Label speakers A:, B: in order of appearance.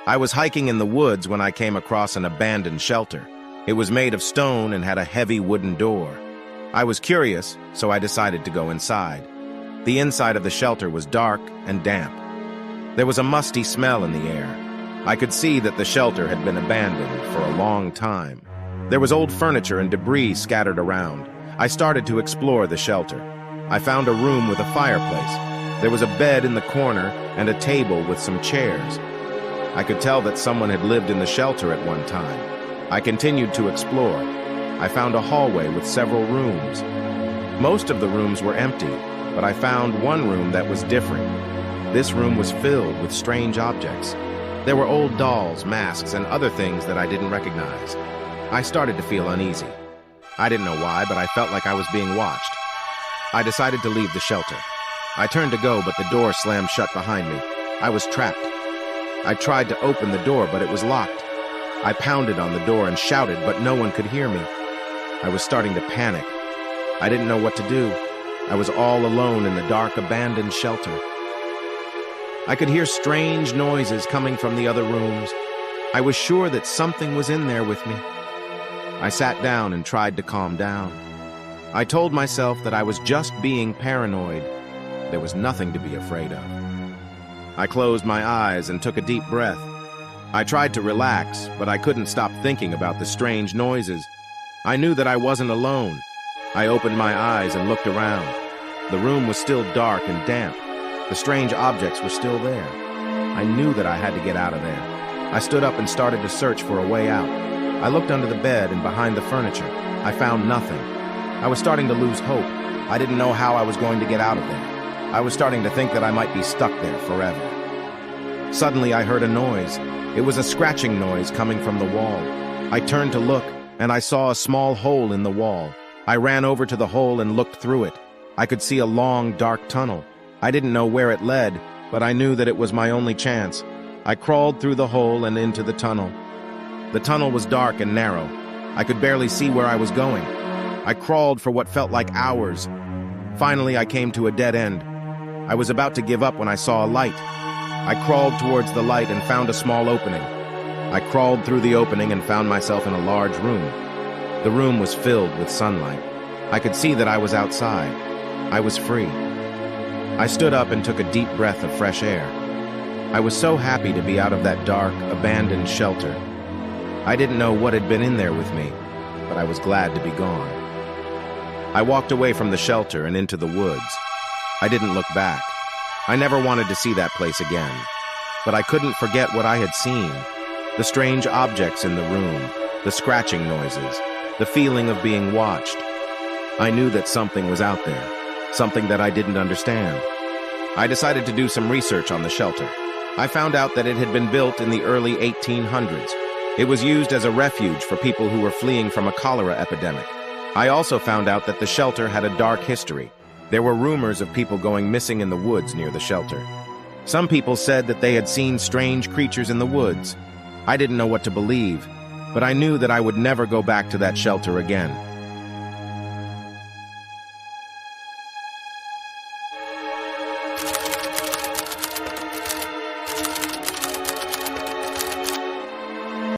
A: I was hiking in the woods when I came across an abandoned shelter. It was made of stone and had a heavy wooden door. I was curious, so I decided to go inside. The inside of the shelter was dark and damp. There was a musty smell in the air. I could see that the shelter had been abandoned for a long time. There was old furniture and debris scattered around. I started to explore the shelter. I found a room with a fireplace. There was a bed in the corner and a table with some chairs. I could tell that someone had lived in the shelter at one time. I continued to explore. I found a hallway with several rooms. Most of the rooms were empty, but I found one room that was different. This room was filled with strange objects. There were old dolls, masks, and other things that I didn't recognize. I started to feel uneasy. I didn't know why, but I felt like I was being watched. I decided to leave the shelter. I turned to go, but the door slammed shut behind me. I was trapped. I tried to open the door, but it was locked. I pounded on the door and shouted, but no one could hear me. I was starting to panic. I didn't know what to do. I was all alone in the dark, abandoned shelter. I could hear strange noises coming from the other rooms. I was sure that something was in there with me. I sat down and tried to calm down. I told myself that I was just being paranoid. There was nothing to be afraid of. I closed my eyes and took a deep breath. I tried to relax, but I couldn't stop thinking about the strange noises. I knew that I wasn't alone. I opened my eyes and looked around. The room was still dark and damp. The strange objects were still there. I knew that I had to get out of there. I stood up and started to search for a way out. I looked under the bed and behind the furniture. I found nothing. I was starting to lose hope. I didn't know how I was going to get out of there. I was starting to think that I might be stuck there forever. Suddenly, I heard a noise. It was a scratching noise coming from the wall. I turned to look, and I saw a small hole in the wall. I ran over to the hole and looked through it. I could see a long, dark tunnel. I didn't know where it led, but I knew that it was my only chance. I crawled through the hole and into the tunnel. The tunnel was dark and narrow. I could barely see where I was going. I crawled for what felt like hours. Finally, I came to a dead end. I was about to give up when I saw a light. I crawled towards the light and found a small opening. I crawled through the opening and found myself in a large room. The room was filled with sunlight. I could see that I was outside. I was free. I stood up and took a deep breath of fresh air. I was so happy to be out of that dark, abandoned shelter. I didn't know what had been in there with me, but I was glad to be gone. I walked away from the shelter and into the woods. I didn't look back. I never wanted to see that place again. But I couldn't forget what I had seen. The strange objects in the room, the scratching noises, the feeling of being watched. I knew that something was out there, something that I didn't understand. I decided to do some research on the shelter. I found out that it had been built in the early 1800s. It was used as a refuge for people who were fleeing from a cholera epidemic. I also found out that the shelter had a dark history. There were rumors of people going missing in the woods near the shelter. Some people said that they had seen strange creatures in the woods. I didn't know what to believe, but I knew that I would never go back to that shelter again.